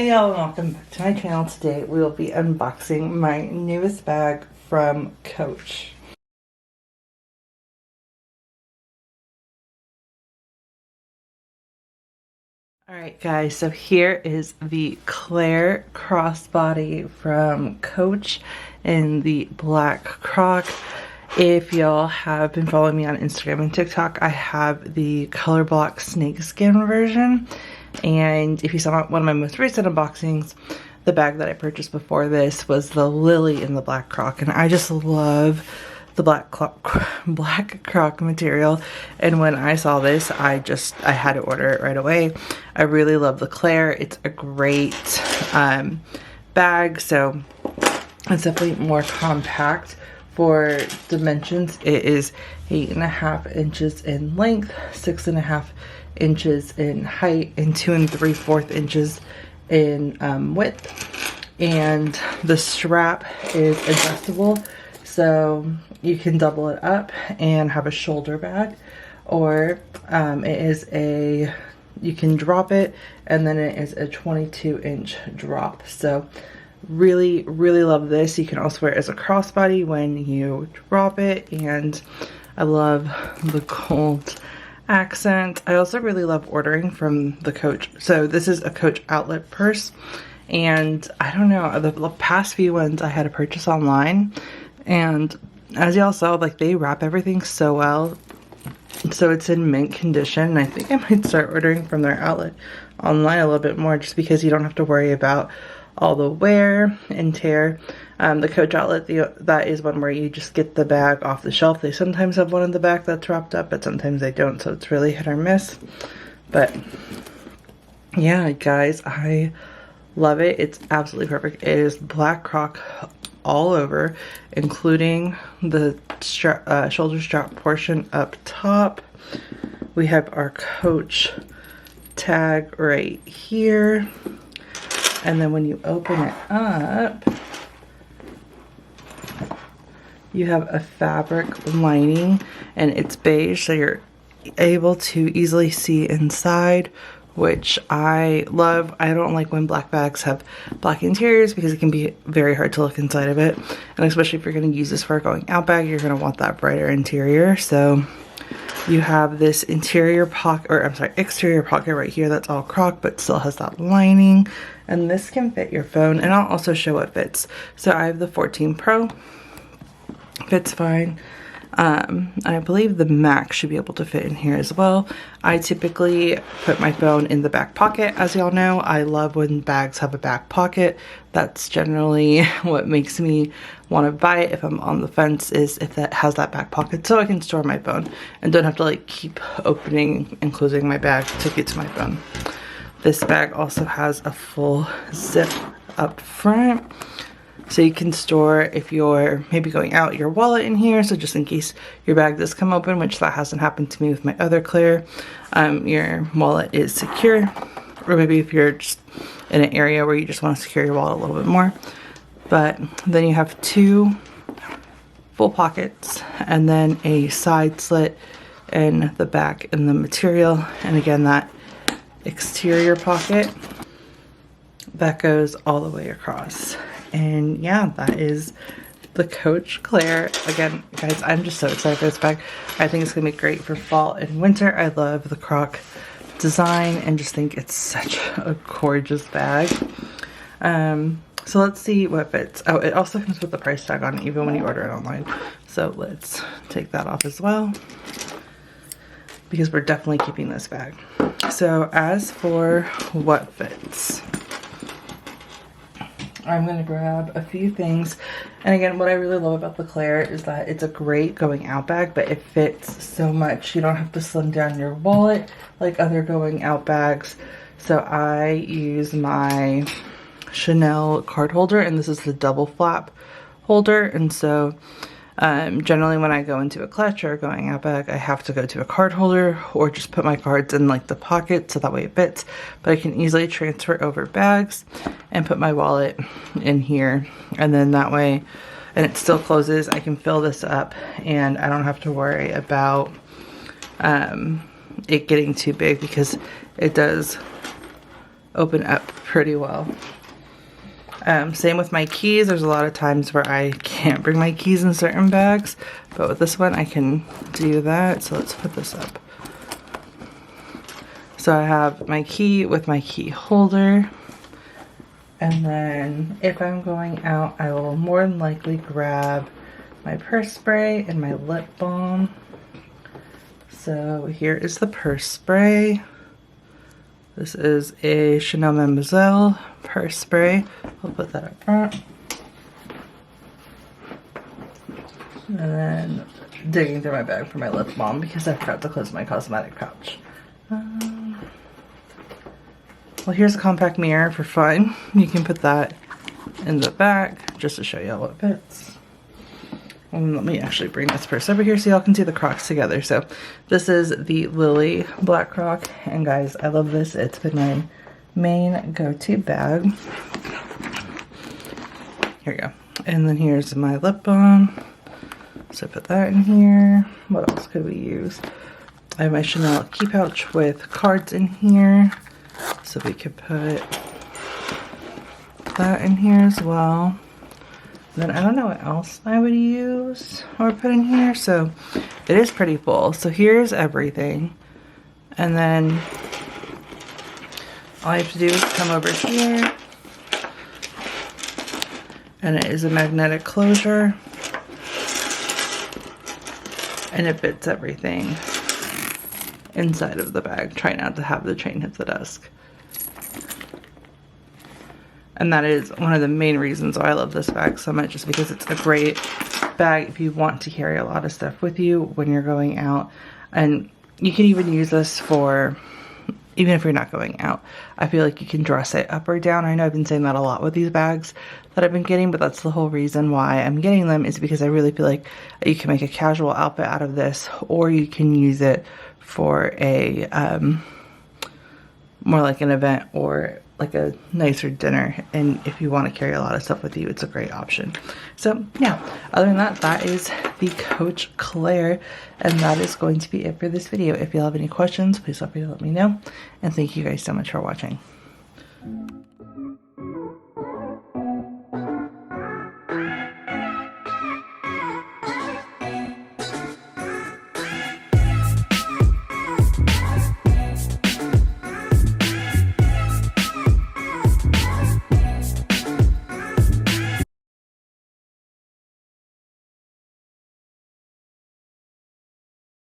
Hey y'all, and welcome back to my channel. Today we will be unboxing my newest bag from Coach. Alright guys, so here is the Klare crossbody from Coach in the black Croc. If y'all have been following me on Instagram and TikTok, I have the color block snakeskin version. And if you saw one of my most recent unboxings, the bag that I purchased before this was the Lily in the black Croc. And I just love the black Croc material. And when I saw this, I had to order it right away. I really love the Klare. It's a great bag. So it's definitely more compact. For dimensions, it is 8.5 inches in length, 6.5 inches in height, and 2 3/4 inches in width. And the strap is adjustable, so you can double it up and have a shoulder bag, or you can drop it, and then it is a 22-inch drop. So really love this. You can also wear it as a crossbody when you drop it, and I love the gold accent. I also really love ordering from the Coach. So this is a Coach outlet purse, and I don't know, the past few ones I had to purchase online, and as y'all saw, like, they wrap everything so well, so it's in mint condition. And I think I might start ordering from their outlet online a little bit more, just because you don't have to worry about all the wear and tear. The Coach outlet, that is one where you just get the bag off the shelf. They sometimes have one in the back that's wrapped up, but sometimes they don't, so it's really hit or miss. But yeah, guys, I love it. It's absolutely perfect. It is black Croc all over, including the shoulder strap portion up top. We have our Coach tag right here. And then when you open it up, you have a fabric lining, and it's beige, so you're able to easily see inside, which I love. I don't like when black bags have black interiors because it can be very hard to look inside of it. And especially if you're going to use this for a going out bag, you're going to want that brighter interior. So you have this exterior pocket right here that's all Croc, but still has that lining. And this can fit your phone, and I'll also show what fits. So I have the 14 Pro, fits fine. I believe the Max should be able to fit in here as well. I typically put my phone in the back pocket. As y'all know, I love when bags have a back pocket. That's generally what makes me want to buy it if I'm on the fence, is if that has that back pocket, so I can store my phone and don't have to like keep opening and closing my bag to get to my phone. This bag also has a full zip up front, so you can store, if you're maybe going out, your wallet in here, so just in case your bag does come open, which that hasn't happened to me with my other Klare, your wallet is secure. Or maybe if you're just in an area where you just want to secure your wallet a little bit more. But then you have 2 full pockets, and then a side slit in the back in the material, and again that exterior pocket that goes all the way across. And yeah, that is the Coach Klare. Again, guys, I'm just so excited for this bag. I think it's gonna be great for fall and winter. I love the Croc design and just think it's such a gorgeous bag. So let's see what fits. Oh, it also comes with the price tag on it, even when you order it online. So let's take that off as well, because we're definitely keeping this bag. So as for what fits, I'm going to grab a few things. And again, what I really love about the Klare is that it's a great going out bag, but it fits so much. You don't have to slim down your wallet like other going out bags. So I use my Chanel card holder, and this is the double flap holder. And so generally when I go into a clutch or a going out bag, I have to go to a card holder or just put my cards in like the pocket so that way it fits. But I can easily transfer over bags and put my wallet in here, and then that way, and it still closes, I can fill this up and I don't have to worry about it getting too big, because it does open up pretty well. Same with my keys. There's a lot of times where I can't bring my keys in certain bags, but with this one I can do that. So let's put this up. So I have my key with my key holder, and then if I'm going out, I will more than likely grab my purse spray and my lip balm. So here is the purse spray. This is a Chanel Mademoiselle purse spray. I'll put that up front. And then digging through my bag for my lip balm because I forgot to close my cosmetic pouch. Well, here's a compact mirror for fun. You can put that in the back just to show you how it fits. And let me actually bring this purse over here so y'all can see the Crocs together. So this is the Lily Black Croc, and guys, I love this. It's been my main go-to bag. Here we go. And then here's my lip balm. So put that in here. What else could we use? I have my Chanel key pouch with cards in here. So we could put that in here as well. Then I don't know what else I would use or put in here, so it is pretty full. So here's everything, and then all I have to do is come over here, and it is a magnetic closure, and it fits everything inside of the bag. Try not to have the chain hit the desk. And that is one of the main reasons why I love this bag so much, just because it's a great bag if you want to carry a lot of stuff with you when you're going out. And you can even use this for, even if you're not going out, I feel like you can dress it up or down. I know I've been saying that a lot with these bags that I've been getting, but that's the whole reason why I'm getting them, is because I really feel like you can make a casual outfit out of this, or you can use it for a, more like an event or like a nicer dinner, and if you want to carry a lot of stuff with you, it's a great option. So yeah, other than that, that is the Coach Klare, and that is going to be it for this video. If you have any questions, please feel free to let me know, and thank you guys so much for watching.